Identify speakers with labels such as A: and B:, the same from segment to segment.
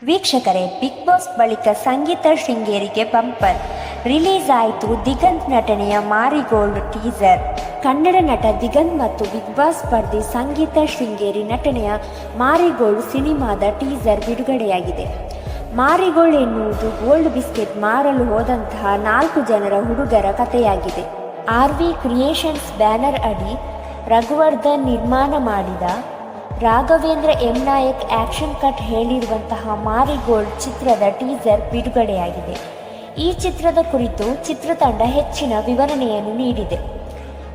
A: ವೀಕ್ಷಕರೇ, big boss ಬಳಿಕ ಸಂಗೀತ ಶೃಂಗೇರಿಗೆ bumper release ಆಯಿತು ದಿಗಂತ್ ನಟನೆಯ ಮಾರಿಗೋಲ್ಡ್ ಟೀಸರ್. ಕನ್ನಡ ನಟ ದಿಗಂತ್ ಮತ್ತು ಬಿಗ್ ಬಾಸ್ ಸ್ಪರ್ಧಿ ಸಂಗೀತ ಶೃಂಗೇರಿ ನಟನೆಯ ಮಾರಿಗೋಲ್ಡ್ ಸಿನಿಮಾದ ಟೀಸರ್ ಬಿಡುಗಡೆಯಾಗಿದೆ. ಮಾರಿಗೋಲ್ಡ್ ಎನ್ನುವುದು ಗೋಲ್ಡ್ ಬಿಸ್ಕೆಟ್ ಮಾರಲು ಹೋದಂತಹ 4 ಜನರ ಹುಡುಗರ ಕಥೆಯಾಗಿದೆ. RV ಕ್ರಿಯೇಷನ್ಸ್ ಬ್ಯಾನರ್ ಅಡಿ ರಘುವರ್ಧನ್ ನಿರ್ಮಾಣ ಮಾಡಿದ Raghavendra M Nayak action cut ಹೇಳಿರುವಂತಹ ಮಾರಿಗೋಲ್ಡ್ ಚಿತ್ರದ ಟೀಸರ್ ಬಿಡುಗಡೆಯಾಗಿದೆ. ಈ ಚಿತ್ರದ ಕುರಿತು ಚಿತ್ರತಂಡ ಹೆಚ್ಚಿನ ವಿವರಣೆಯನ್ನು ನೀಡಿದೆ.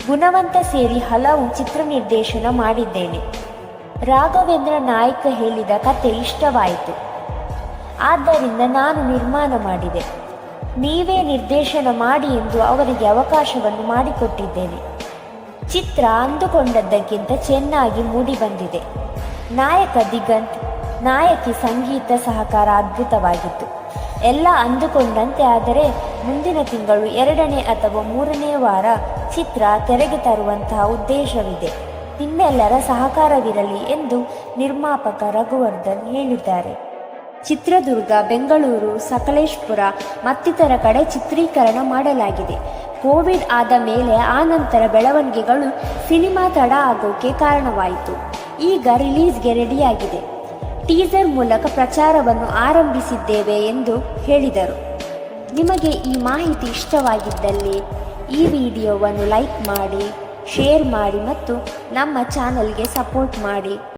A: ಗುಣವಂತ ಸೇರಿ ಹಲವು ಚಿತ್ರ ನಿರ್ದೇಶನ ಮಾಡಿದ್ದೇನೆ. ರಾಘವೇಂದ್ರ ನಾಯಕ್ ಹೇಳಿದ ಕತೆ ಇಷ್ಟವಾಯಿತು, ಆದ್ದರಿಂದ ನಾನು ನಿರ್ಮಾಣ ಮಾಡಿದೆ. ನೀವೇ ನಿರ್ದೇಶನ ಮಾಡಿ ಎಂದು ಅವರಿಗೆ ಅವಕಾಶವನ್ನು ಮಾಡಿಕೊಟ್ಟಿದ್ದೇನೆ. ಚಿತ್ರ ಅಂದುಕೊಂಡದ್ದಕ್ಕಿಂತ ಚೆನ್ನಾಗಿ ಮೂಡಿಬಂದಿದೆ. ನಾಯಕ ದಿಗಂತ್, ನಾಯಕಿ ಸಂಗೀತ ಸಹಕಾರ ಅದ್ಭುತವಾಗಿತ್ತು. ಎಲ್ಲ ಅಂದುಕೊಂಡಂತೆ. ಆದರೆ ಮುಂದಿನ ತಿಂಗಳು 2ನೇ ಅಥವಾ 3ನೇ ವಾರ ಚಿತ್ರ ತೆರೆಗೆ ತರುವಂತಹ ಉದ್ದೇಶವಿದೆ. ನಿಮ್ಮೆಲ್ಲರ ಸಹಕಾರವಿರಲಿ ಎಂದು ನಿರ್ಮಾಪಕ ರಘುವರ್ಧನ್ ಹೇಳಿದ್ದಾರೆ. ಚಿತ್ರದುರ್ಗ, ಬೆಂಗಳೂರು, ಸಕಲೇಶಪುರ ಮತ್ತಿತರ ಕಡೆ ಚಿತ್ರೀಕರಣ ಮಾಡಲಾಗಿದೆ. ಕೋವಿಡ್ ಆದ ಮೇಲೆ ಆ ನಂತರ ಬೆಳವಣಿಗೆಗಳು ಸಿನಿಮಾ ತಡ ಆಗೋಕೆ ಕಾರಣವಾಯಿತು. ಈಗ ರಿಲೀಸ್ಗೆ ರೆಡಿಯಾಗಿದೆ. ಟೀಸರ್ ಮೂಲಕ ಪ್ರಚಾರವನ್ನು ಆರಂಭಿಸಿದ್ದೇವೆ ಎಂದು ಹೇಳಿದರು. ನಿಮಗೆ ಈ ಮಾಹಿತಿ ಇಷ್ಟವಾಗಿದ್ದಲ್ಲಿ ಈ ವಿಡಿಯೋವನ್ನು ಲೈಕ್ ಮಾಡಿ, ಶೇರ್ ಮಾಡಿ ಮತ್ತು ನಮ್ಮ ಚಾನಲ್ಗೆ ಸಪೋರ್ಟ್ ಮಾಡಿ.